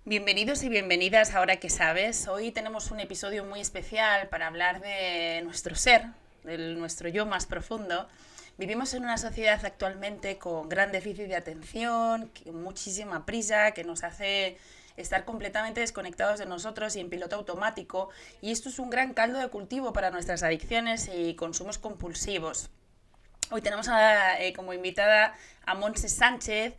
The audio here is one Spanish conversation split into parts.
Bienvenidos y bienvenidas a Ahora que sabes. Hoy tenemos un episodio muy especial para hablar de nuestro ser, de nuestro yo más profundo. Vivimos en una sociedad actualmente con gran déficit de atención, con muchísima prisa, que nos hace estar completamente desconectados de nosotros y en piloto automático. Y esto es un gran caldo de cultivo para nuestras adicciones y consumos compulsivos. Hoy tenemos como invitada a Montse Sánchez.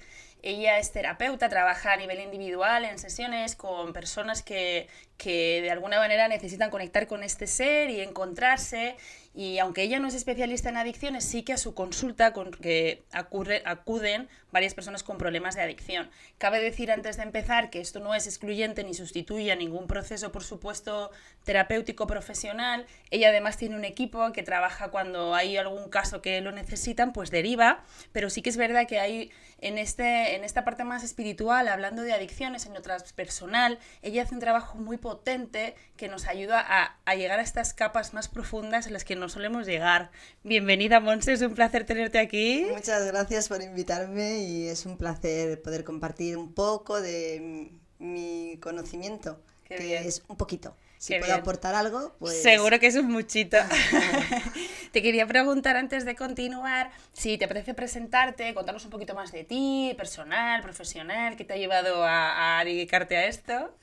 Ella es terapeuta, trabaja a nivel individual en sesiones con personas que de alguna manera necesitan conectar con este ser y encontrarse. Y aunque ella no es especialista en adicciones, sí que a su consulta con que acuden varias personas con problemas de adicción. Cabe decir antes de empezar que esto no es excluyente ni sustituye a ningún proceso, por supuesto, terapéutico profesional. Ella además tiene un equipo que trabaja cuando hay algún caso que lo necesitan, pues deriva, pero sí que es verdad que hay en esta parte más espiritual, hablando de adicciones, en otra personal, ella hace un trabajo muy potente que nos ayuda a llegar a estas capas más profundas en las que no solemos llegar. Bienvenida, Montse, es un placer tenerte aquí. Muchas gracias por invitarme y es un placer poder compartir un poco de mi conocimiento, Qué que bien, es un poquito. Si qué puedo bien. aportar algo, pues Seguro que es un muchito. Te quería preguntar antes de continuar si te parece presentarte, contarnos un poquito más de ti, personal, profesional, qué te ha llevado a dedicarte a esto.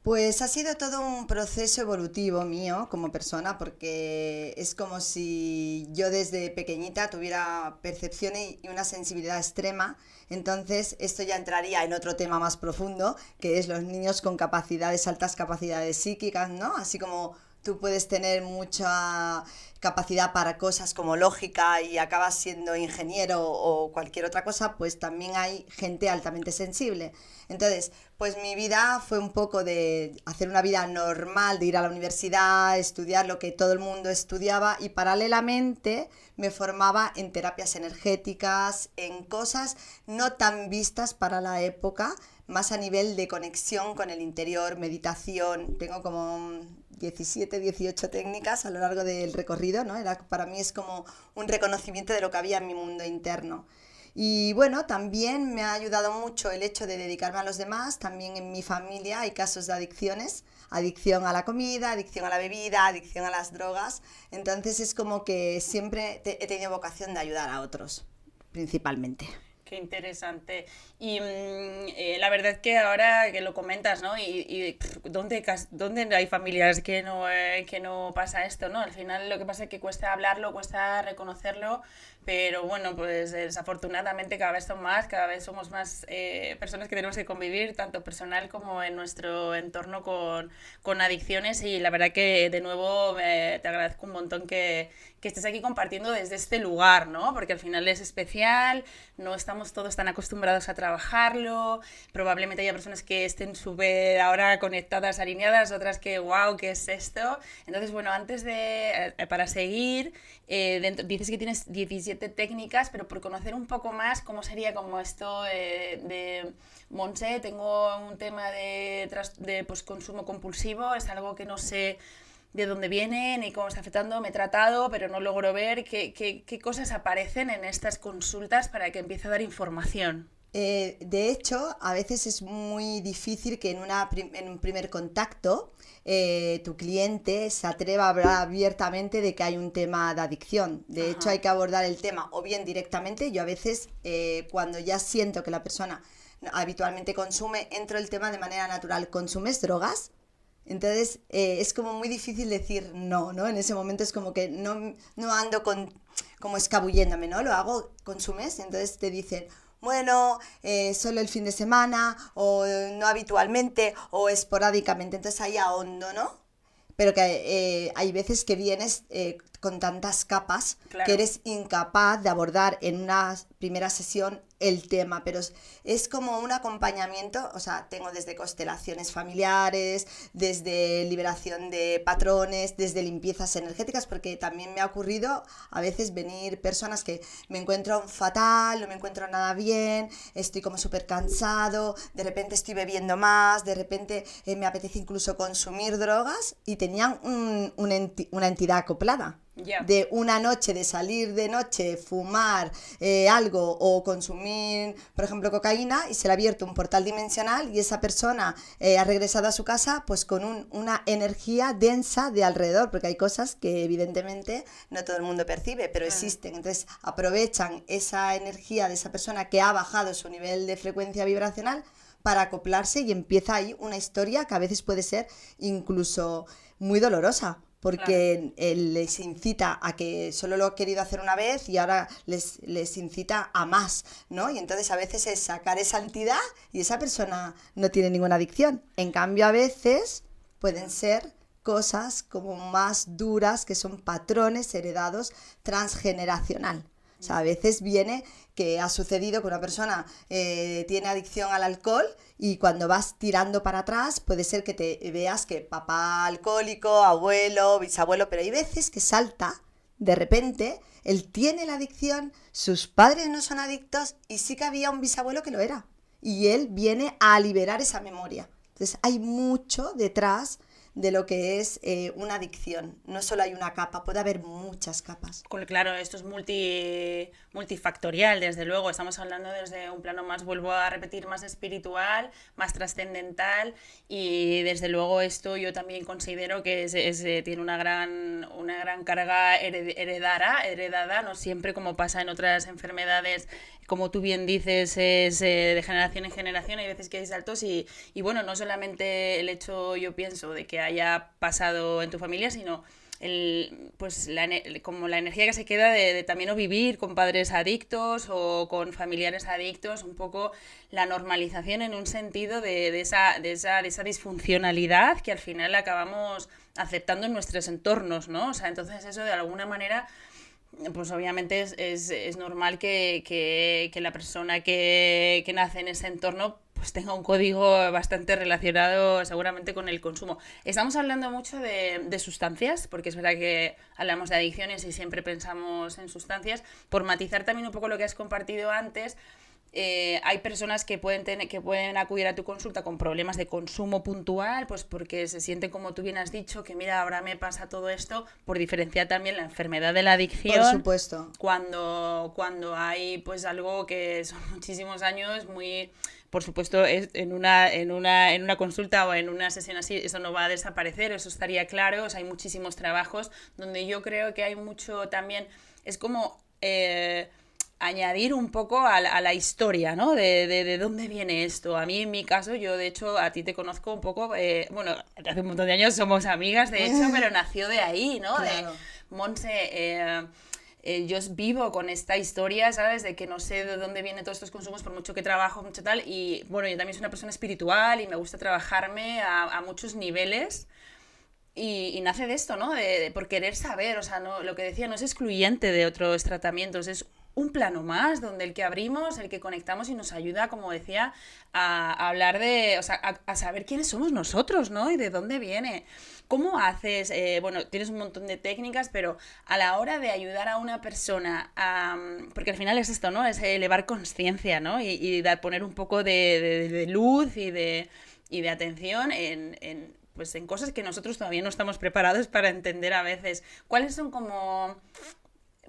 Pues ha sido todo un proceso evolutivo mío como persona, porque es como si yo desde pequeñita tuviera percepción y una sensibilidad extrema. Entonces esto ya entraría en otro tema más profundo, que es los niños con capacidades, altas capacidades psíquicas, ¿no? Así como tú puedes tener mucha capacidad para cosas como lógica y acabas siendo ingeniero o cualquier otra cosa, pues también hay gente altamente sensible. Entonces, pues mi vida fue un poco de hacer una vida normal, de ir a la universidad, estudiar lo que todo el mundo estudiaba y paralelamente me formaba en terapias energéticas, en cosas no tan vistas para la época, más a nivel de conexión con el interior, meditación. Tengo como 17, 18 técnicas a lo largo del recorrido, ¿no? Para mí es como un reconocimiento de lo que había en mi mundo interno. Y bueno, también me ha ayudado mucho el hecho de dedicarme a los demás. También en mi familia hay casos de adicciones, adicción a la comida, adicción a la bebida, adicción a las drogas. Entonces es como que siempre he tenido vocación de ayudar a otros, principalmente. Qué interesante. Y la verdad que ahora que lo comentas, ¿no? ¿Dónde hay familias que no pasa esto, ¿no? Al final lo que pasa es que cuesta hablarlo, cuesta reconocerlo, pero bueno, pues desafortunadamente cada vez somos más personas que tenemos que convivir, tanto personal como en nuestro entorno con adicciones y la verdad que de nuevo te agradezco un montón que estés aquí compartiendo desde este lugar, ¿no? Porque al final es especial, no estamos todos tan acostumbrados a trabajarlo, probablemente haya personas que estén súper ahora conectadas, alineadas, otras que, wow, ¿qué es esto? Entonces, bueno, para seguir, dices que tienes 17 técnicas, pero por conocer un poco más cómo sería como esto de Montse, tengo un tema de pues, consumo compulsivo, es algo que no sé de dónde viene ni cómo está afectando, me he tratado, pero no logro ver qué cosas aparecen en estas consultas para que empiece a dar información. De hecho, a veces es muy difícil que en un primer contacto tu cliente se atreva a hablar abiertamente de que hay un tema de adicción. De hecho, Ajá. hay que abordar el tema o bien directamente. Yo a veces, cuando ya siento que la persona habitualmente consume, entro el tema de manera natural. ¿Consumes drogas? Entonces es como muy difícil decir no, ¿no? En ese momento es como que no ando como escabulléndome, ¿no? Lo hago, consumes, entonces te dicen, bueno, solo el fin de semana, o no habitualmente, o esporádicamente, entonces ahí ahondo, ¿no? Pero que hay veces que vienes con tantas capas que Claro. eres incapaz de abordar en una primera sesión el tema, pero es como un acompañamiento, o sea, tengo desde constelaciones familiares, desde liberación de patrones, desde limpiezas energéticas, porque también me ha ocurrido a veces venir personas que me encuentro fatal, no me encuentro nada bien, estoy como súper cansado, de repente estoy bebiendo más, de repente me apetece incluso consumir drogas y tenían una entidad acoplada. de una noche, de salir de noche, fumar algo o consumir, por ejemplo, cocaína, y se le ha abierto un portal dimensional y esa persona ha regresado a su casa pues con una energía densa de alrededor, porque hay cosas que evidentemente no todo el mundo percibe, pero existen. Entonces aprovechan esa energía de esa persona que ha bajado su nivel de frecuencia vibracional para acoplarse, y empieza ahí una historia que a veces puede ser incluso muy dolorosa, porque les incita a que solo lo ha querido hacer una vez y ahora les incita a más, ¿no? Y entonces a veces es sacar esa entidad y esa persona no tiene ninguna adicción. En cambio, a veces pueden ser cosas como más duras, que son patrones heredados transgeneracional. O sea, a veces viene que ha sucedido que una persona tiene adicción al alcohol, y cuando vas tirando para atrás puede ser que te veas que papá alcohólico, abuelo, bisabuelo, pero hay veces que salta de repente, él tiene la adicción, sus padres no son adictos y sí que había un bisabuelo que lo era. Y él viene a liberar esa memoria. Entonces hay mucho detrás de lo que es una adicción. No solo hay una capa, puede haber muchas capas. Claro, esto es multifactorial, desde luego. Estamos hablando desde un plano más, vuelvo a repetir, más espiritual, más trascendental, y desde luego esto yo también considero que tiene una gran carga heredada, no siempre, como pasa en otras enfermedades, como tú bien dices, es de generación en generación. Hay veces que hay saltos y bueno, no solamente el hecho, yo pienso, de que haya pasado en tu familia, sino pues como la energía que se queda de también o vivir con padres adictos o con familiares adictos, un poco la normalización en un sentido de esa disfuncionalidad que al final acabamos aceptando en nuestros entornos, ¿no? O sea, entonces eso de alguna manera, pues obviamente es normal que la persona que nace en ese entorno pues tenga un código bastante relacionado seguramente con el consumo. Estamos hablando mucho de sustancias, porque es verdad que hablamos de adicciones y siempre pensamos en sustancias. Por matizar también un poco lo que has compartido antes, hay personas que pueden acudir a tu consulta con problemas de consumo puntual, pues porque se sienten, como tú bien has dicho, que mira, ahora me pasa todo esto, por diferenciar también la enfermedad de la adicción. Por supuesto. Cuando hay pues algo que son muchísimos años, muy... Por supuesto, en una consulta o en una sesión así, eso no va a desaparecer, eso estaría claro. O sea, hay muchísimos trabajos donde yo creo que hay mucho también, es como añadir un poco a la historia, ¿no? De dónde viene esto. A mí, en mi caso, yo de hecho a ti te conozco un poco, bueno, hace un montón de años somos amigas, de hecho, pero nació de ahí, ¿no? Claro. De Montse... yo vivo con esta historia, ¿sabes? De que no sé de dónde vienen todos estos consumos, por mucho que trabajo, mucho tal. Y bueno, yo también soy una persona espiritual y me gusta trabajarme a muchos niveles. Y nace de esto, ¿no? Por querer saber, o sea, no, lo que decía, no es excluyente de otros tratamientos, es un plano más donde el que abrimos, el que conectamos y nos ayuda, como decía, a hablar de, o sea, a saber quiénes somos nosotros, ¿no? Y de dónde viene. ¿Cómo haces? Bueno, tienes un montón de técnicas, pero a la hora de ayudar a una persona, porque al final es esto, ¿no? Es elevar conciencia, ¿no? Y poner un poco de luz y de atención pues en cosas que nosotros todavía no estamos preparados para entender a veces. ¿Cuáles son como...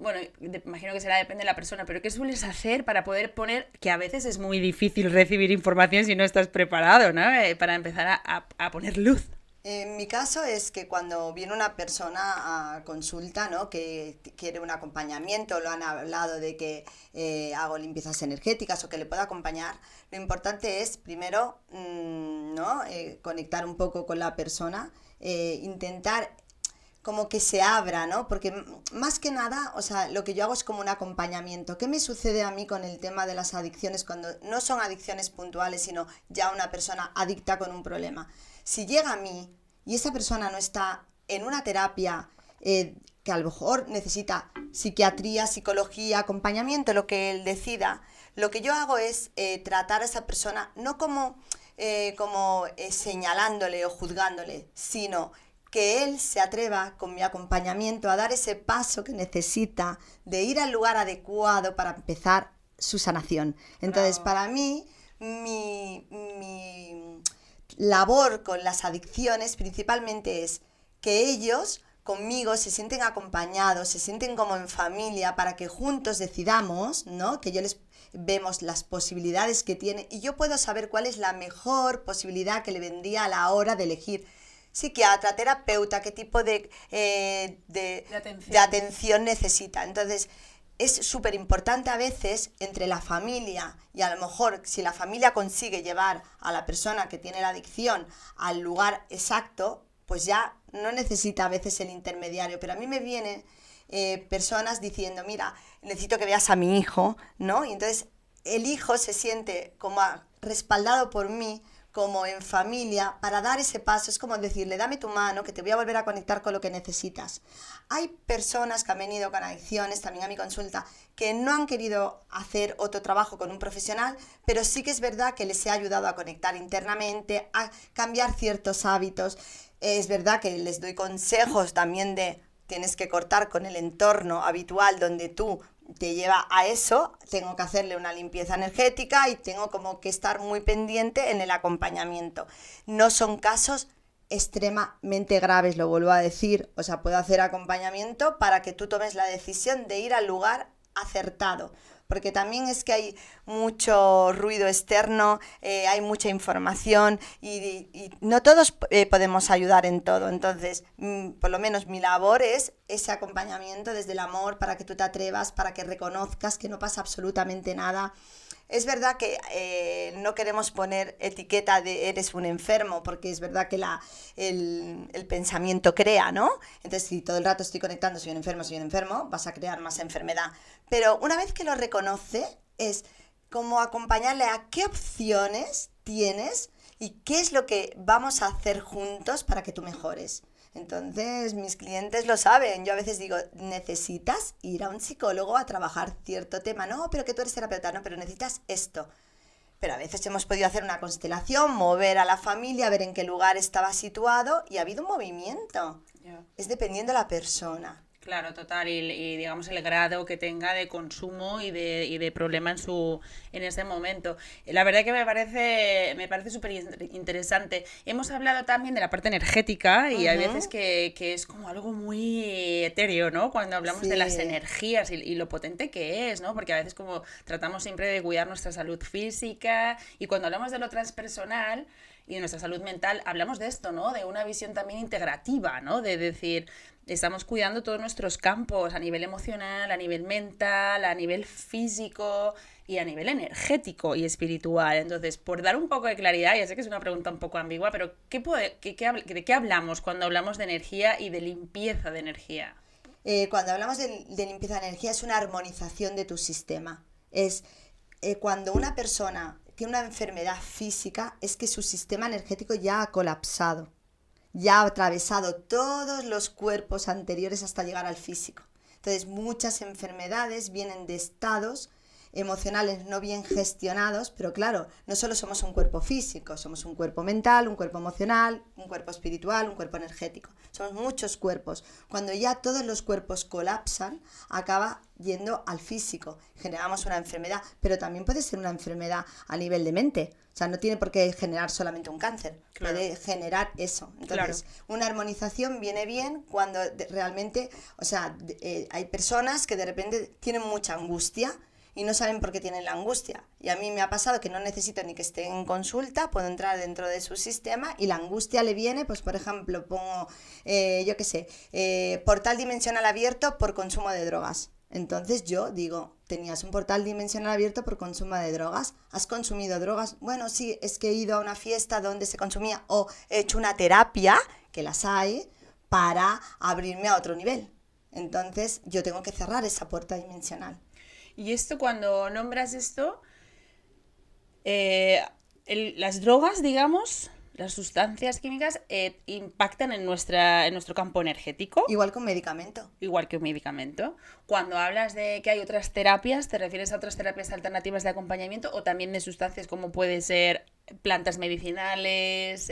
Bueno, imagino que depende de la persona, pero ¿qué sueles hacer para poder poner, que a veces es muy difícil recibir información si no estás preparado, ¿no? Para empezar a poner luz? En mi caso es que cuando viene una persona a consulta, ¿no? Que quiere un acompañamiento, lo han hablado de que hago limpiezas energéticas o que le pueda acompañar, lo importante es primero ¿no? Conectar un poco con la persona, intentar como que se abra, ¿no? Porque más que nada, o sea, lo que yo hago es como un acompañamiento. ¿Qué me sucede a mí con el tema de las adicciones cuando no son adicciones puntuales, sino ya una persona adicta con un problema? Si llega a mí y esa persona no está en una terapia que a lo mejor necesita psiquiatría, psicología, acompañamiento, lo que él decida, lo que yo hago es tratar a esa persona no como señalándole o juzgándole, sino que él se atreva con mi acompañamiento a dar ese paso que necesita de ir al lugar adecuado para empezar su sanación. Entonces, para mí, mi labor con las adicciones principalmente es que ellos conmigo, se sienten acompañados, se sienten como en familia para que juntos decidamos, ¿no? Que yo les vemos las posibilidades que tiene y yo puedo saber cuál es la mejor posibilidad que le vendría a la hora de elegir psiquiatra, terapeuta, qué tipo de atención necesita. Entonces, es súper importante a veces entre la familia y a lo mejor si la familia consigue llevar a la persona que tiene la adicción al lugar exacto, pues ya no necesita a veces el intermediario. Pero a mí me vienen personas diciendo, mira, necesito que veas a mi hijo, ¿no? Y entonces el hijo se siente como respaldado por mí, como en familia, para dar ese paso. Es como decirle, dame tu mano, que te voy a volver a conectar con lo que necesitas. Hay personas que han venido con adicciones, también a mi consulta, que no han querido hacer otro trabajo con un profesional, pero sí que es verdad que les he ayudado a conectar internamente, a cambiar ciertos hábitos. Es verdad que les doy consejos también de, tienes que cortar con el entorno habitual donde tú te lleva a eso, tengo que hacerle una limpieza energética y tengo como que estar muy pendiente en el acompañamiento. No son casos extremadamente graves, lo vuelvo a decir, o sea, puedo hacer acompañamiento para que tú tomes la decisión de ir al lugar acertado, porque también es que hay mucho ruido externo, hay mucha información y no todos podemos ayudar en todo. Entonces, por lo menos mi labor es ese acompañamiento desde el amor para que tú te atrevas, para que reconozcas que no pasa absolutamente nada. Es verdad que no queremos poner etiqueta de eres un enfermo, porque es verdad que el pensamiento crea, ¿no? Entonces, si todo el rato estoy conectando, soy un enfermo, vas a crear más enfermedad. Pero una vez que lo reconoce, es como acompañarle a qué opciones tienes y qué es lo que vamos a hacer juntos para que tú mejores. Entonces, mis clientes lo saben. Yo a veces digo, necesitas ir a un psicólogo a trabajar cierto tema. No, pero que tú eres terapeuta, no, pero necesitas esto. Pero a veces hemos podido hacer una constelación, mover a la familia, ver en qué lugar estaba situado y ha habido un movimiento. Yeah. Es dependiendo de la persona. Claro, total, y digamos el grado que tenga de consumo y de problema en ese momento. La verdad que me parece súper interesante. Hemos hablado también de la parte energética y hay veces que es como algo muy etéreo, ¿no? Cuando hablamos de las energías y lo potente que es, ¿no? Porque a veces como tratamos siempre de cuidar nuestra salud física y cuando hablamos de lo transpersonal y de nuestra salud mental, hablamos de esto, ¿no? De una visión también integrativa, ¿no? De decir, estamos cuidando todos nuestros campos a nivel emocional, a nivel mental, a nivel físico y a nivel energético y espiritual. Entonces, por dar un poco de claridad, ya sé que es una pregunta un poco ambigua, pero ¿de qué hablamos cuando hablamos de energía y de limpieza de energía? Cuando hablamos de limpieza de energía es una armonización de tu sistema. Es cuando una persona tiene una enfermedad física, es que su sistema energético ya ha colapsado, ya ha atravesado todos los cuerpos anteriores hasta llegar al físico. Entonces, muchas enfermedades vienen de estados emocionales no bien gestionados, pero claro, no solo somos un cuerpo físico, somos un cuerpo mental, un cuerpo emocional, un cuerpo espiritual, un cuerpo energético. Somos muchos cuerpos. Cuando ya todos los cuerpos colapsan, acaba yendo al físico. Generamos una enfermedad, pero también puede ser una enfermedad a nivel de mente. O sea, no tiene por qué generar solamente un cáncer, claro. Puede generar eso. Entonces, claro. Una armonización viene bien cuando realmente, o sea, hay personas que de repente tienen mucha angustia y no saben por qué tienen la angustia. Y a mí me ha pasado que no necesito ni que esté en consulta, puedo entrar dentro de su sistema y la angustia le viene, pues por ejemplo, pongo, yo qué sé, portal dimensional abierto por consumo de drogas. Entonces yo digo, tenías un portal dimensional abierto por consumo de drogas, ¿has consumido drogas? Bueno, sí, es que he ido a una fiesta donde se consumía o he hecho una terapia, que las hay, para abrirme a otro nivel. Entonces yo tengo que cerrar esa puerta dimensional. Y esto, cuando nombras esto, las drogas, digamos, las sustancias químicas impactan en nuestro campo energético. Igual que un medicamento. Igual que un medicamento. Cuando hablas de que hay otras terapias, ¿te refieres a otras terapias alternativas de acompañamiento o también de sustancias como puede ser plantas medicinales,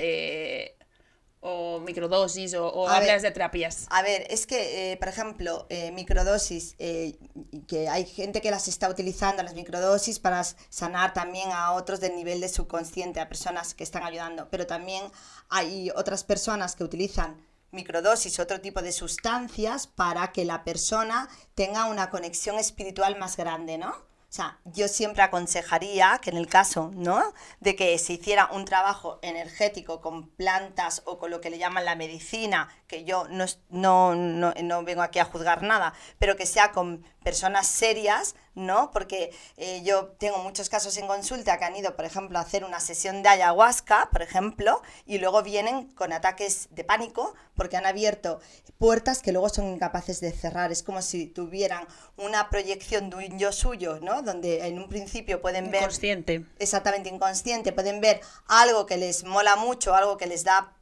o microdosis, o hablas de terapias? A ver, es que, por ejemplo, microdosis, que hay gente que las está utilizando, las microdosis, para sanar también a otros del nivel de subconsciente, a personas que están ayudando, pero también hay otras personas que utilizan microdosis, otro tipo de sustancias para que la persona tenga una conexión espiritual más grande, ¿no? O sea, yo siempre aconsejaría que en el caso, ¿no?, de que se hiciera un trabajo energético con plantas o con lo que le llaman la medicina, que yo no vengo aquí a juzgar nada, pero que sea con personas serias, ¿no? Porque yo tengo muchos casos en consulta que han ido, por ejemplo, a hacer una sesión de ayahuasca, por ejemplo, y luego vienen con ataques de pánico porque han abierto puertas que luego son incapaces de cerrar. Es como si tuvieran una proyección de un yo suyo, ¿no? Donde en un principio pueden ver... Inconsciente. Exactamente, inconsciente. Pueden ver algo que les mola mucho, algo que les da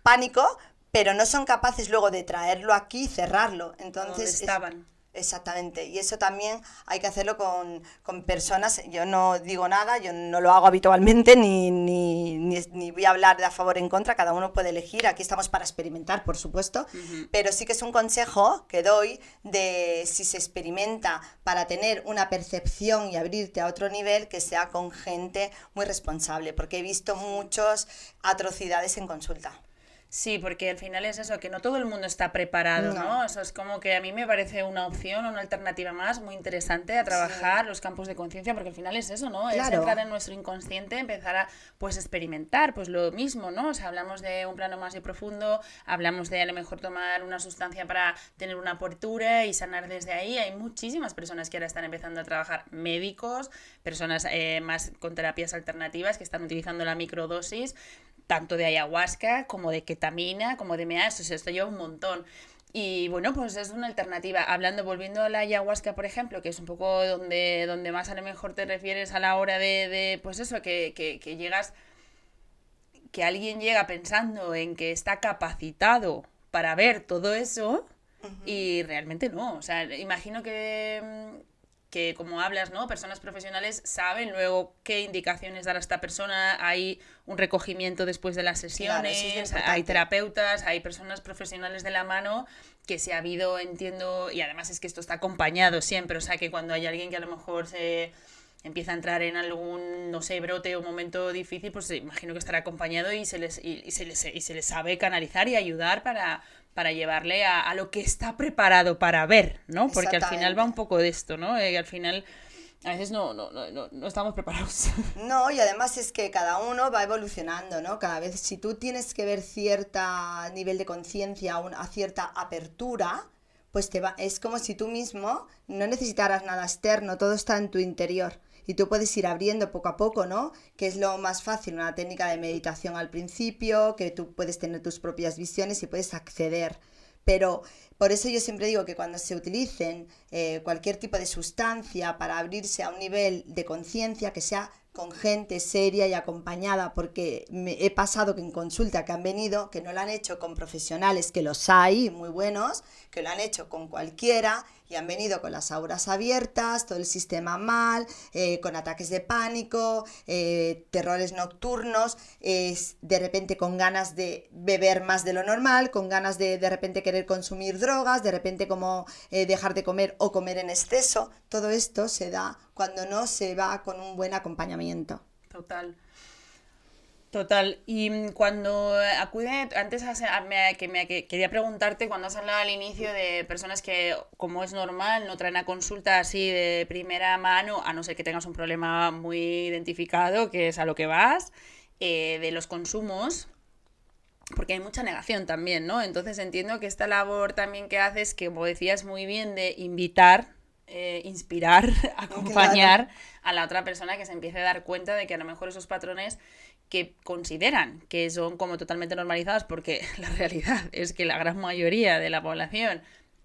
pánico, pero no son capaces luego de traerlo aquí y cerrarlo. Entonces, donde estaban. Exactamente, y eso también hay que hacerlo con personas. Yo no digo nada, yo no lo hago habitualmente, ni voy a hablar de a favor o en contra, cada uno puede elegir, aquí estamos para experimentar, por supuesto, pero sí que es un consejo que doy de si se experimenta para tener una percepción y abrirte a otro nivel, que sea con gente muy responsable, porque he visto muchas atrocidades en consulta. Sí, porque al final es eso, que no todo el mundo está preparado, ¿no? Eso es como que a mí me parece una opción, una alternativa más muy interesante a trabajar los campos de conciencia, porque al final es eso, ¿no? Claro. Es entrar en nuestro inconsciente, empezar a, pues, experimentar, pues lo mismo, ¿no? O sea, hablamos de un plano más profundo, hablamos de a lo mejor tomar una sustancia para tener una apertura y sanar desde ahí. Hay muchísimas personas que ahora están empezando a trabajar, médicos, personas más con terapias alternativas que están utilizando la microdosis, tanto de ayahuasca como de ketamina, como de MA, eso esto lleva un montón. Y bueno, pues es una alternativa. Volviendo a la ayahuasca, por ejemplo, que es un poco donde más a lo mejor te refieres a la hora de pues eso, que llegas, que alguien llega pensando en que está capacitado para ver todo eso y realmente no. O sea, imagino que como hablas, ¿no? Personas profesionales saben luego qué indicaciones dar a esta persona, hay un recogimiento después de las sesiones, claro, hay terapeutas, hay personas profesionales de la mano que se ha habido, entiendo, y además es que esto está acompañado siempre, o sea que cuando hay alguien que a lo mejor se empieza a entrar en algún, no sé, brote o momento difícil, pues imagino que estará acompañado y se les sabe canalizar y ayudar para llevarle a lo que está preparado para ver, ¿no? Porque al final va un poco de esto, ¿no? Al final a veces no estamos preparados. No, y además es que cada uno va evolucionando, ¿no? Cada vez, si tú tienes que ver cierto nivel de conciencia, a cierta apertura, pues es como si tú mismo no necesitaras nada externo, todo está en tu interior. Y tú puedes ir abriendo poco a poco, ¿no? Que es lo más fácil, una técnica de meditación al principio, que tú puedes tener tus propias visiones y puedes acceder. Pero por eso yo siempre digo que cuando se utilicen cualquier tipo de sustancia para abrirse a un nivel de conciencia, que sea con gente seria y acompañada, porque me he pasado que en consulta que han venido, que no lo han hecho con profesionales, que los hay muy buenos, que lo han hecho con cualquiera y han venido con las auras abiertas, todo el sistema mal, con ataques de pánico, terrores nocturnos, de repente con ganas de beber más de lo normal, con ganas de repente querer consumir drogas, de repente como dejar de comer o comer en exceso. Todo esto se da cuando no se va con un buen acompañamiento. Total. Y cuando acude, antes quería preguntarte, cuando has hablado al inicio de personas que, como es normal, no traen a consulta así de primera mano, a no ser que tengas un problema muy identificado, que es a lo que vas, de los consumos, porque hay mucha negación también, ¿no? Entonces entiendo que esta labor también que haces, que como decías muy bien, de invitar, inspirar, acompañar a la otra persona que se empiece a dar cuenta de que a lo mejor esos patrones que consideran que son como totalmente normalizados, porque la realidad es que la gran mayoría de la población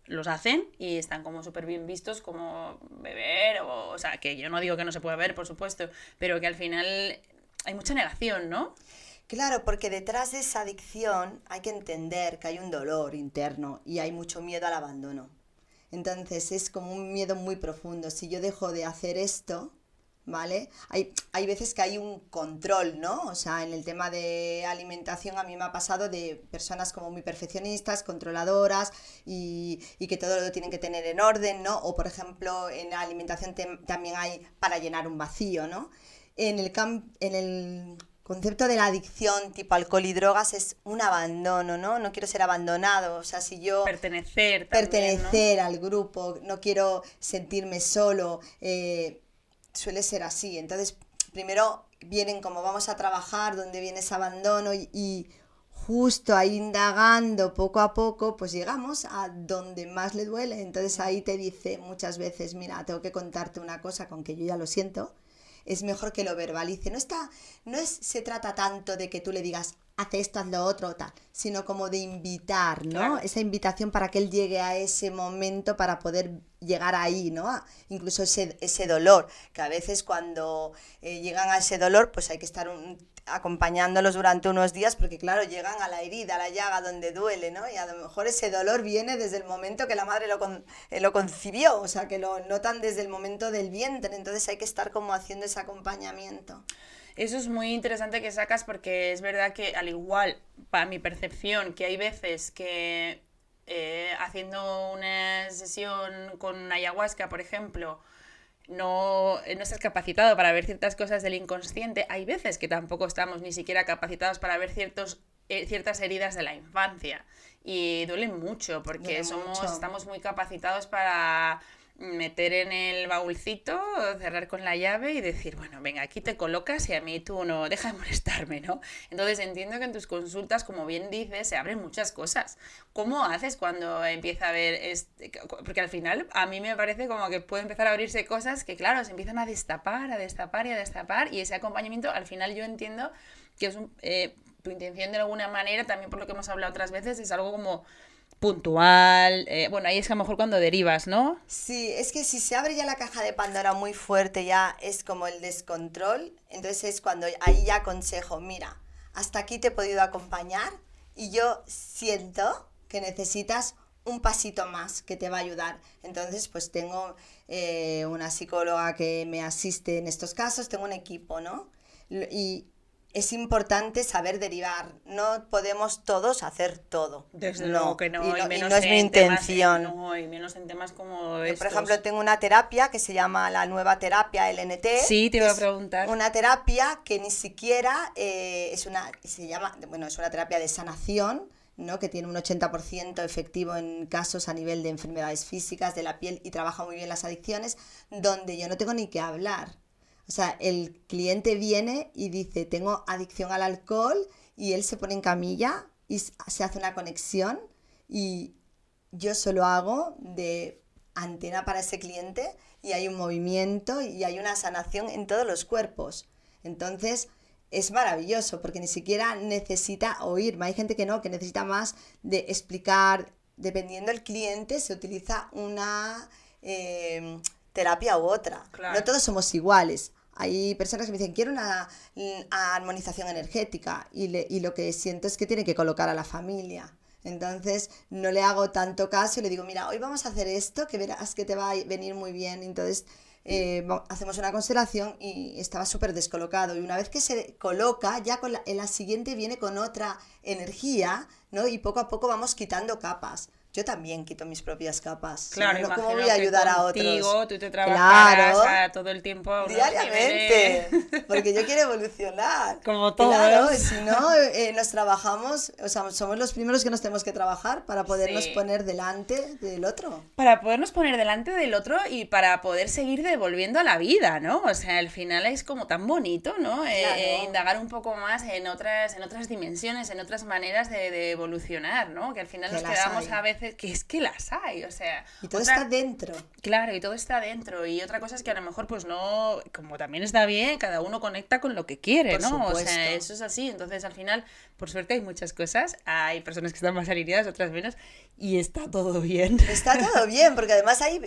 los hacen y están como súper bien vistos, como beber, o sea, que yo no digo que no se pueda beber, por supuesto, pero que al final hay mucha negación, ¿no? Claro, porque detrás de esa adicción hay que entender que hay un dolor interno y hay mucho miedo al abandono. Entonces es como un miedo muy profundo. Si yo dejo de hacer esto, ¿vale? Hay veces que hay un control, ¿no? O sea, en el tema de alimentación a mí me ha pasado de personas como muy perfeccionistas, controladoras y que todo lo tienen que tener en orden, ¿no? O por ejemplo, en la alimentación también hay para llenar un vacío, ¿no? En el concepto de la adicción tipo alcohol y drogas es un abandono, ¿no? No quiero ser abandonado, o sea, si yo... Pertenecer también, pertenecer al grupo, no quiero sentirme solo, suele ser así. Entonces, primero vienen como vamos a trabajar, donde viene ese abandono y justo ahí indagando poco a poco, pues llegamos a donde más le duele. Entonces ahí te dice muchas veces, mira, tengo que contarte una cosa con que yo ya lo siento, es mejor que lo verbalice. Se trata tanto de que tú le digas, haz esto, haz lo otro, tal, sino como de invitar, ¿no? Claro. Esa invitación para que él llegue a ese momento para poder llegar ahí, ¿no? Incluso ese dolor, que a veces cuando llegan a ese dolor, pues hay que estar acompañándolos durante unos días, porque claro, llegan a la herida, a la llaga donde duele, ¿no? Y a lo mejor ese dolor viene desde el momento que la madre lo concibió, o sea, que lo notan desde el momento del vientre, entonces hay que estar como haciendo ese acompañamiento. Eso es muy interesante que sacas porque es verdad que al igual, para mi percepción, que hay veces que haciendo una sesión con ayahuasca, por ejemplo, no estás capacitado para ver ciertas cosas del inconsciente, hay veces que tampoco estamos ni siquiera capacitados para ver ciertas heridas de la infancia y duelen mucho porque estamos muy capacitados para meter en el baúlcito, cerrar con la llave y decir, bueno, venga, aquí te colocas y a mí tú no, deja de molestarme, ¿no? Entonces entiendo que en tus consultas, como bien dices, se abren muchas cosas. ¿Cómo haces cuando empieza a haber porque al final a mí me parece como que puede empezar a abrirse cosas que, claro, se empiezan a destapar y ese acompañamiento, al final yo entiendo que es tu intención de alguna manera, también por lo que hemos hablado otras veces, es algo como puntual, bueno, ahí es que a lo mejor cuando derivas, ¿no? Sí, es que si se abre ya la caja de Pandora muy fuerte, ya es como el descontrol, entonces es cuando ahí ya aconsejo, mira, hasta aquí te he podido acompañar y yo siento que necesitas un pasito más que te va a ayudar. Entonces, pues tengo una psicóloga que me asiste en estos casos, tengo un equipo, ¿no? Y es importante saber derivar. No podemos todos hacer todo. Desde luego que no, y y menos no es mi intención. No, y menos en temas como Yo, estos. por ejemplo, tengo una terapia que se llama la nueva terapia LNT. Sí, te iba a preguntar. Una terapia que ni siquiera es una terapia de sanación, ¿no? Que tiene un 80% efectivo en casos a nivel de enfermedades físicas de la piel y trabaja muy bien las adicciones, donde yo no tengo ni que hablar. O sea, el cliente viene y dice, tengo adicción al alcohol, y él se pone en camilla y se hace una conexión y yo solo hago de antena para ese cliente y hay un movimiento y hay una sanación en todos los cuerpos. Entonces es maravilloso porque ni siquiera necesita oírme. Hay gente que no, que necesita más de explicar. Dependiendo del cliente se utiliza una terapia u otra. Claro. No todos somos iguales. Hay personas que me dicen, quiero una armonización energética y lo que siento es que tiene que colocar a la familia. Entonces no le hago tanto caso y le digo, mira, hoy vamos a hacer esto, que verás que te va a venir muy bien. Entonces hacemos una constelación y estaba súper descolocado. Y una vez que se coloca, ya en la siguiente viene con otra energía, ¿no? Y poco a poco vamos quitando capas. Yo también quito mis propias capas. Claro, ¿no? ¿Cómo imagino voy a ayudar que a contigo otros? tú te trabajarás Claro, todo el tiempo a unos diariamente, niveles. porque yo quiero evolucionar. Como todos. Claro, si no, nos trabajamos, o sea, somos los primeros que nos tenemos que trabajar para podernos Sí. poner delante del otro. Para podernos poner delante del otro y para poder seguir devolviendo a la vida, ¿no? O sea, al final es como tan bonito, ¿no? Claro. Indagar un poco más en otras dimensiones, en otras maneras de evolucionar, ¿no? Que al final Que nos las quedamos hay. a veces, que es que las hay, o sea... Y todo está dentro. Claro, y todo está dentro. Y otra cosa es que a lo mejor, pues no, como también está bien, cada uno conecta con lo que quiere, Por ¿no? O supuesto. sea, eso es así. Entonces, al final, por suerte hay muchas cosas. Hay personas que están más alineadas, otras menos, y está todo bien. Está todo bien, porque además hay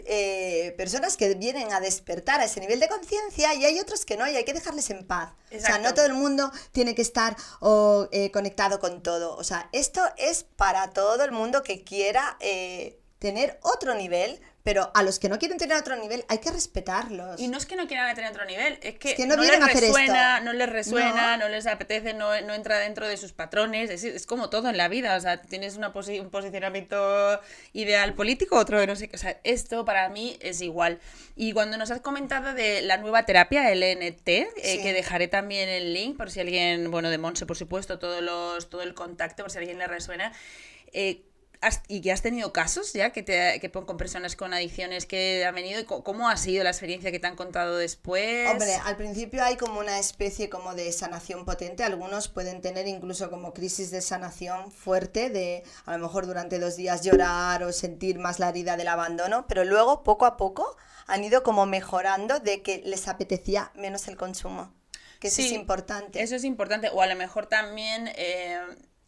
personas que vienen a despertar a ese nivel de conciencia y hay otros que no, y hay que dejarles en paz. Exacto. O sea, no todo el mundo tiene que estar conectado con todo. O sea, esto es para todo el mundo que quiera tener otro nivel, pero a los que no quieren tener otro nivel hay que respetarlos. Y no es que no quieran tener otro nivel, es que no les vienen a hacer resuena, esto. no les resuena, no les apetece, no entra dentro de sus patrones, es como todo en la vida, o sea, tienes un posicionamiento ideal político, otro de no sé qué, o sea, esto para mí es igual. Y cuando nos has comentado de la nueva terapia, el ENT, Sí. que dejaré también el link por si alguien, bueno, de Monse, por supuesto, todo el contacto, por si a alguien le resuena, ¿y que has tenido casos ya con personas con adicciones que han venido? ¿Cómo ha sido la experiencia que te han contado después? Hombre, al principio hay como una especie como de sanación potente. Algunos pueden tener incluso como crisis de sanación fuerte, de a lo mejor durante 2 días llorar o sentir más la herida del abandono, pero luego poco a poco han ido como mejorando de que les apetecía menos el consumo, que eso es importante. Eso es importante, o a lo mejor también...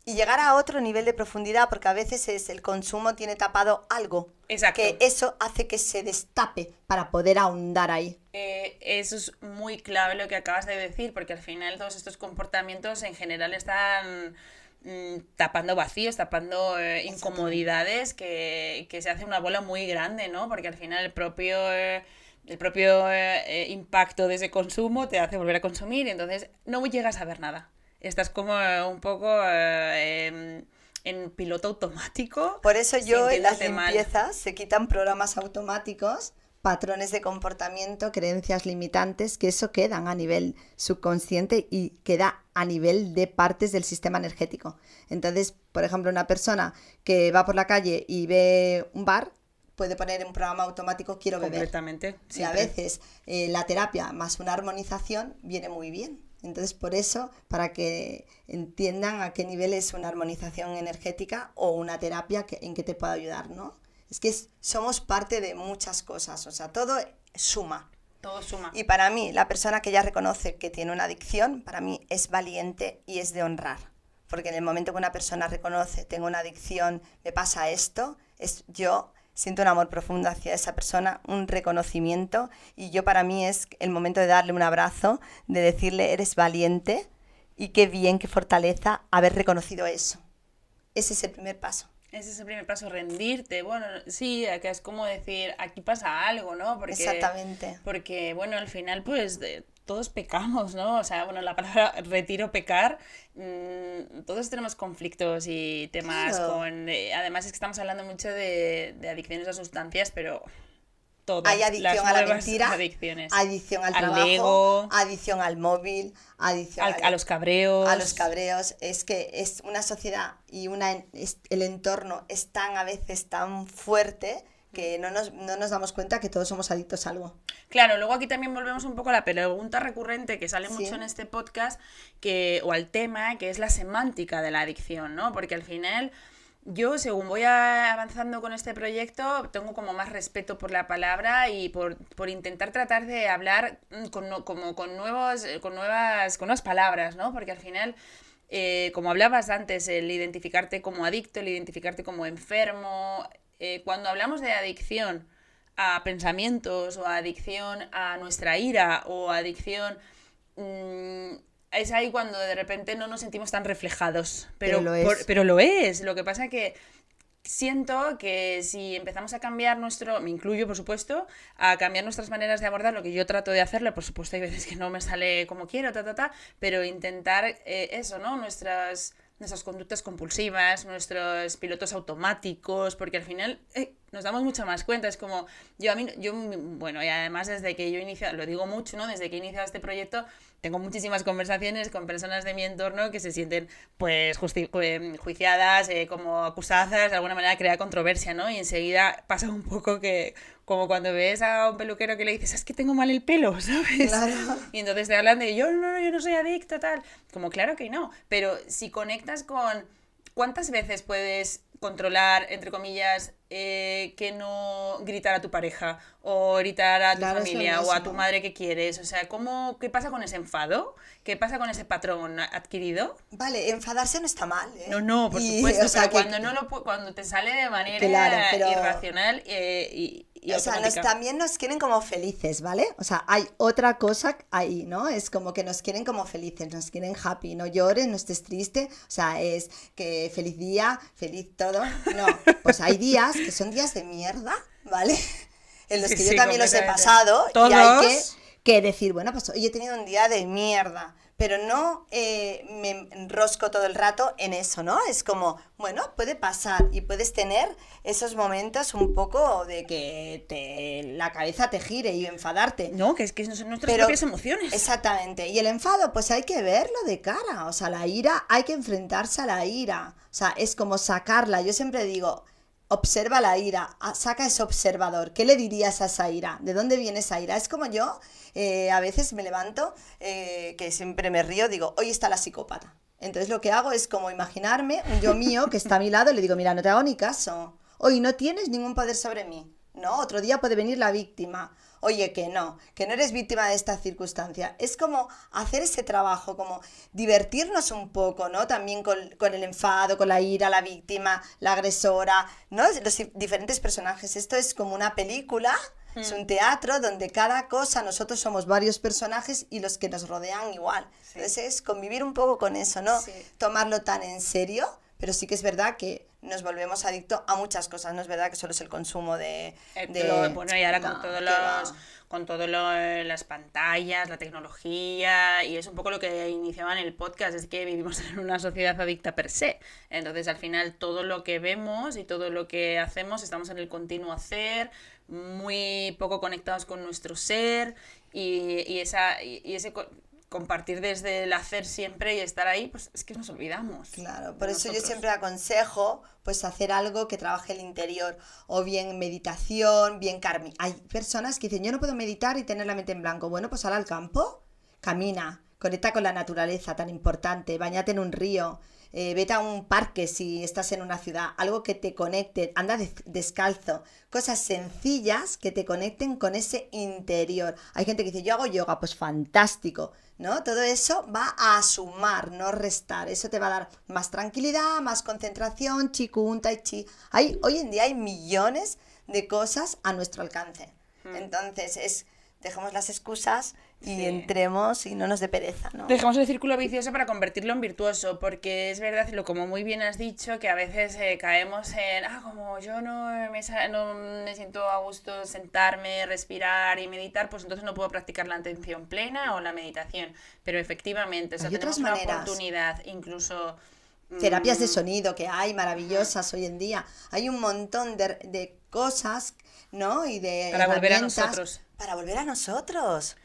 Y llegar a otro nivel de profundidad, porque a veces el consumo tiene tapado algo. Exacto. Que eso hace que se destape para poder ahondar ahí. Eso es muy clave lo que acabas de decir, porque al final todos estos comportamientos en general están tapando vacíos, tapando incomodidades, que se hace una bola muy grande, ¿no? Porque al final el propio impacto de ese consumo te hace volver a consumir y entonces no llegas a ver nada. Estás como un poco en piloto automático. Por eso yo en las mal. limpiezas se quitan programas automáticos, patrones de comportamiento, creencias limitantes, que eso quedan a nivel subconsciente y queda a nivel de partes del sistema energético. Entonces, por ejemplo, una persona que va por la calle y ve un bar, puede poner en un programa automático quiero beber. Completamente. Y a veces la terapia más una armonización viene muy bien. Entonces, por eso, para que entiendan a qué nivel es una armonización energética o una terapia en que te pueda ayudar, ¿no? Es que somos parte de muchas cosas, o sea, todo suma. Todo suma. Y para mí, la persona que ya reconoce que tiene una adicción, para mí es valiente y es de honrar. Porque en el momento que una persona reconoce, tengo una adicción, me pasa esto, yo siento un amor profundo hacia esa persona, un reconocimiento, y yo para mí es el momento de darle un abrazo, de decirle eres valiente y qué bien, qué fortaleza haber reconocido eso. Ese es el primer paso. Ese es el primer paso, rendirte. Bueno, sí, que es como decir, aquí pasa algo, ¿no? Exactamente. Porque, bueno, al final, pues, todos pecamos, ¿no? O sea, bueno, la palabra retiro, pecar, todos tenemos conflictos y temas con... además es que estamos hablando mucho de adicciones a sustancias, pero... Todas, hay adicción a la mentira, adicciones. Adicción al trabajo, ego, adicción al móvil, adicción a los cabreos. A los cabreos. Es que es una sociedad y el entorno es a veces tan fuerte que no nos damos cuenta que todos somos adictos a algo. Claro, luego aquí también volvemos un poco a la pregunta recurrente que sale mucho en este podcast, o al tema, que es la semántica de la adicción, ¿no? Porque al final... Yo, según voy avanzando con este proyecto, tengo como más respeto por la palabra y por intentar tratar de hablar con nuevas palabras, ¿no? Porque al final, como hablabas antes, el identificarte como adicto, el identificarte como enfermo, cuando hablamos de adicción a pensamientos o adicción a nuestra ira o adicción... es ahí cuando de repente no nos sentimos tan reflejados. Pero lo es. Lo que pasa es que siento que si empezamos a cambiar me incluyo por supuesto, a cambiar nuestras maneras de abordar, lo que yo trato de hacerlo, por supuesto hay veces que no me sale como quiero, pero intentar eso, ¿no? Nuestras conductas compulsivas, nuestros pilotos automáticos, porque al final nos damos mucha más cuenta. Es como, bueno, y además desde que yo iniciado, lo digo mucho, ¿no? Desde que he iniciado este proyecto, tengo muchísimas conversaciones con personas de mi entorno que se sienten, pues, juiciadas, como acusadas, de alguna manera crea controversia, ¿no? Y enseguida pasa un poco que, como cuando ves a un peluquero que le dices, es que tengo mal el pelo, ¿sabes? Claro. Y entonces te hablan de, yo no soy adicto, tal. Como, claro que no, pero si conectas con cuántas veces puedes controlar, entre comillas, que no gritar a tu pareja o gritar a tu familia o a tu madre que quieres. O sea, ¿qué pasa con ese enfado? ¿Qué pasa con ese patrón adquirido? Vale, enfadarse no está mal, ¿eh? No, por supuesto, o sea, pero cuando te sale de manera irracional y y O sea, automática. también nos quieren como felices, ¿vale? O sea, hay otra cosa ahí, ¿no? Es como que nos quieren como felices, nos quieren happy, no llores, no estés triste, o sea, es que feliz día, feliz todo. No, pues hay días que son días de mierda, ¿vale? En los Sí, que yo sí, también los he completamente. pasado y hay ¿Todos? que decir, bueno, pues hoy he tenido un día de mierda, pero no me enrosco todo el rato en eso, ¿no? Es como, bueno, puede pasar y puedes tener esos momentos un poco de que la cabeza te gire y enfadarte. No, que son nuestras Pero, propias emociones. exactamente, y el enfado, pues hay que verlo de cara, o sea, la ira, hay que enfrentarse a la ira, o sea, es como sacarla, yo siempre digo, observa la ira, saca ese observador, ¿qué le dirías a esa ira? ¿De dónde viene esa ira? Es como yo, a veces me levanto, que siempre me río, digo, hoy está la psicópata. Entonces lo que hago es como imaginarme un yo mío que está a mi lado y le digo, mira, no te hago ni caso, hoy no tienes ningún poder sobre mí, ¿no? Otro día puede venir la víctima. Oye, que no eres víctima de esta circunstancia. Es como hacer ese trabajo, como divertirnos un poco, ¿no? También con el enfado, con la ira, la víctima, la agresora, ¿no? Los diferentes personajes. Esto es como una película, es un teatro donde cada cosa, nosotros somos varios personajes y los que nos rodean igual. Sí. Entonces es convivir un poco con eso, ¿no? Sí. Tomarlo tan en serio, pero sí que es verdad que nos volvemos adictos a muchas cosas, no es verdad que solo es el consumo Bueno, y ahora no, con todos que va. las pantallas, la tecnología, y es un poco lo que iniciaba en el podcast, es que vivimos en una sociedad adicta per se. Entonces, al final, todo lo que vemos y todo lo que hacemos, estamos en el continuo hacer, muy poco conectados con nuestro ser, y ese compartir desde el hacer siempre y estar ahí, pues es que nos olvidamos. Claro, De por eso yo nosotros. siempre aconsejo pues hacer algo que trabaje el interior, o bien meditación, bien karmi. Hay personas que dicen, yo no puedo meditar y tener la mente en blanco. Bueno, pues sal al campo, camina, conecta con la naturaleza, tan importante, bañate en un río, vete a un parque si estás en una ciudad, algo que te conecte, anda descalzo, cosas sencillas que te conecten con ese interior. Hay gente que dice, yo hago yoga, pues fantástico, ¿no? Todo eso va a sumar, no restar. Eso te va a dar más tranquilidad, más concentración, Qigong, Tai Chi. Hoy en día hay millones de cosas a nuestro alcance. Entonces, dejemos las excusas y Sí. entremos y no nos dé pereza, ¿no? Dejamos el círculo vicioso para convertirlo en virtuoso, porque es verdad, como muy bien has dicho, que a veces caemos en, como yo no me siento a gusto sentarme, respirar y meditar, pues entonces no puedo practicar la atención plena o la meditación. Pero efectivamente, o sea, Hay otras tenemos una maneras. oportunidad, incluso... Terapias de sonido que hay maravillosas hoy en día. Hay un montón de cosas, ¿no? Y de Para volver a herramientas nosotros. para volver a nosotros.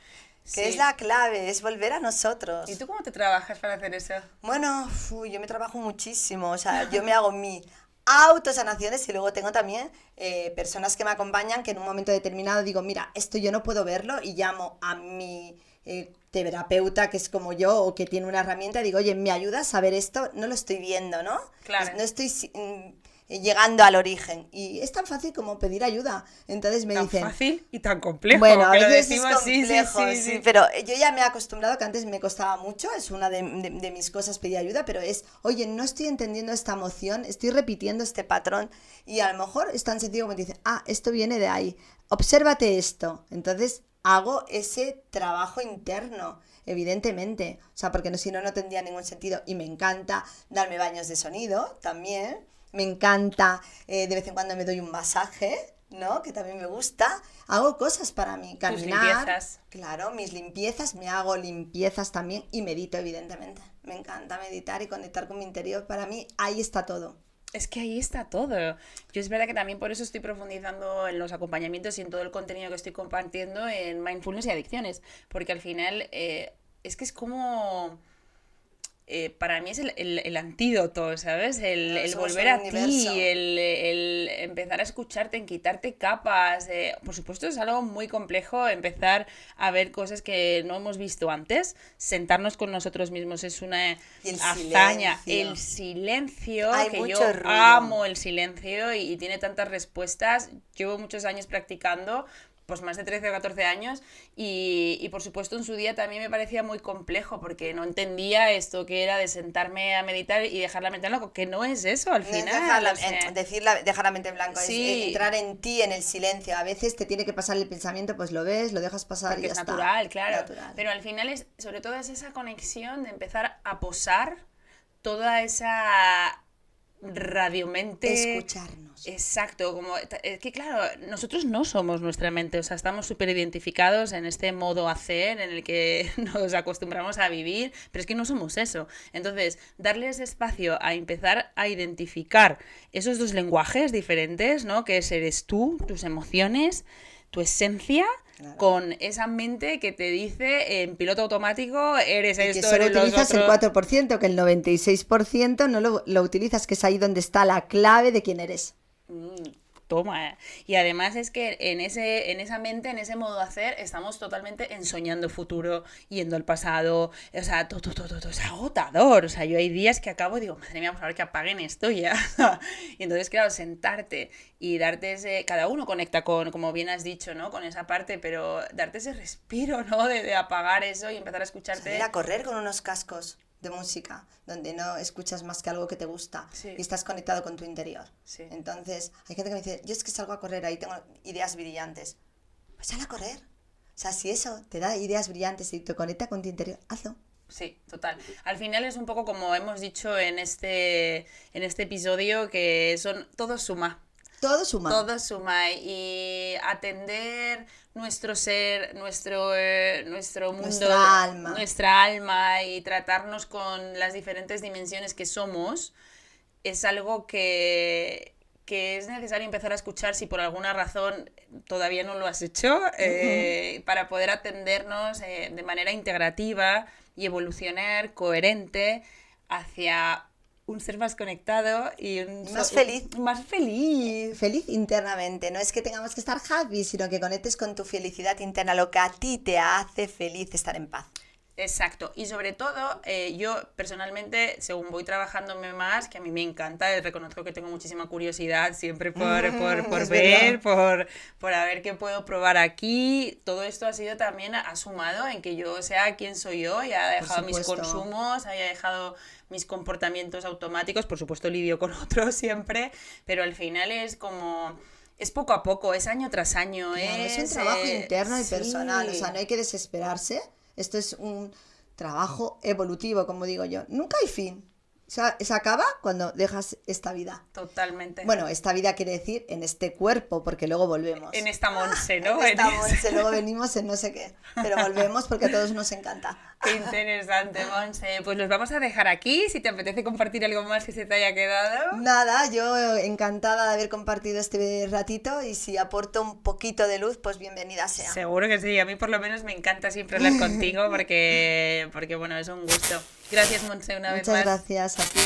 Que Sí. es la clave, es volver a nosotros. ¿Y tú cómo te trabajas para hacer eso? Bueno, yo me trabajo muchísimo, o sea, yo me hago mi autosanaciones y luego tengo también personas que me acompañan que en un momento determinado digo, mira, esto yo no puedo verlo y llamo a mi terapeuta que es como yo o que tiene una herramienta y digo, oye, ¿me ayudas a ver esto? No lo estoy viendo, ¿no? Claro. No estoy llegando al origen y es tan fácil como pedir ayuda. Entonces me Tan dicen, fácil y tan complejo. bueno, a que lo veces es decimos, complejo, sí. sí, pero yo ya me he acostumbrado, que antes me costaba mucho, es una de mis cosas pedir ayuda, pero es, oye, no estoy entendiendo esta emoción, estoy repitiendo este patrón y a lo mejor es tan sencillo como te dicen, esto viene de ahí, obsérvate esto. Entonces hago ese trabajo interno, evidentemente, o sea, porque si no, no tendría ningún sentido y me encanta darme baños de sonido también, me encanta, de vez en cuando me doy un masaje, ¿no? Que también me gusta. Hago cosas para mí, caminar. Limpiezas. Claro, mis limpiezas, me hago limpiezas también y medito, evidentemente. Me encanta meditar y conectar con mi interior. Para mí, ahí está todo. Es que ahí está todo. Yo es verdad que también por eso estoy profundizando en los acompañamientos y en todo el contenido que estoy compartiendo en mindfulness y adicciones. Porque al final es que es como... para mí es el antídoto, ¿sabes? El Somos volver un a universo. ti, el empezar a escucharte, en quitarte capas. Por supuesto es algo muy complejo empezar a ver cosas que no hemos visto antes. Sentarnos con nosotros mismos es una Y el hazaña. silencio. El silencio, Hay que mucho yo ruido. amo el silencio y tiene tantas respuestas. Llevo muchos años practicando. pues más de 13 o 14 años y por supuesto en su día también me parecía muy complejo porque no entendía esto que era de sentarme a meditar y dejar la mente en blanco, que no es eso al final. Dejar la mente en blanco, sí. es entrar en ti, en el silencio. A veces te tiene que pasar el pensamiento, pues lo ves, lo dejas pasar porque y ya es está. natural, claro. Natural. Pero al final sobre todo es esa conexión de empezar a posar toda esa radiomente. Escucharnos. Exacto, como es que claro, nosotros no somos nuestra mente, o sea, estamos súper identificados en este modo hacer en el que nos acostumbramos a vivir, pero es que no somos eso. Entonces, darles espacio a empezar a identificar esos dos lenguajes diferentes, ¿no? Que eres tú, tus emociones, tu esencia. Claro. Con esa mente que te dice en piloto automático, eres esto, que solo eres utilizas los otros. El 4%, que el 96% no lo utilizas, que es ahí donde está la clave de quién eres. Toma. Y además es que en esa mente, en ese modo de hacer, estamos totalmente ensoñando futuro, yendo al pasado, o sea, todo es agotador. O sea, yo hay días que acabo y digo, madre mía, por favor que apaguen esto ya. Y entonces, claro, sentarte y darte ese... Cada uno conecta con, como bien has dicho, ¿no? Con esa parte, pero darte ese respiro, ¿no? De apagar eso y empezar a escucharte. Salir a correr con unos cascos de música, donde no escuchas más que algo que te gusta, sí. Y estás conectado con tu interior. Sí. Entonces, hay gente que me dice, yo es que salgo a correr, ahí tengo ideas brillantes. Pues sal a correr. O sea, si eso te da ideas brillantes y te conecta con tu interior, hazlo. Sí, total. Al final es un poco como hemos dicho en este episodio, que todo suma. Todo suma. Todo suma y atender nuestro ser, nuestro mundo, nuestra alma y tratarnos con las diferentes dimensiones que somos es algo que es necesario empezar a escuchar si por alguna razón todavía no lo has hecho, para poder atendernos de manera integrativa y evolucionar coherente hacia un ser más conectado y más feliz. Más feliz. Feliz internamente. No es que tengamos que estar happy, sino que conectes con tu felicidad interna, lo que a ti te hace feliz, estar en paz. Exacto, y sobre todo yo personalmente, según voy trabajándome más, que a mí me encanta, reconozco que tengo muchísima curiosidad siempre por ver, por a ver qué puedo probar aquí, todo esto ha sido también sumado en que yo sea quien soy yo, y haya dejado mis consumos, haya dejado mis comportamientos automáticos, por supuesto lidio con otros siempre, pero al final es como... Es poco a poco, es año tras año. Claro, es un trabajo interno y personal, o sea, no hay que desesperarse. Esto es un trabajo evolutivo, como digo yo. Nunca hay fin. O sea, se acaba cuando dejas esta vida. Totalmente. Bueno, esta vida quiere decir en este cuerpo, porque luego volvemos. En esta Monse, ¿no? En esta Monse, luego venimos en no sé qué. Pero volvemos porque a todos nos encanta. Qué interesante, Monse. Pues los vamos a dejar aquí. Si te apetece compartir algo más que se te haya quedado. Nada, yo encantada de haber compartido este ratito y si aporto un poquito de luz, pues bienvenida sea. Seguro que sí. A mí por lo menos me encanta siempre hablar contigo porque bueno, es un gusto. Gracias, Monse, una vez más. Muchas gracias a ti.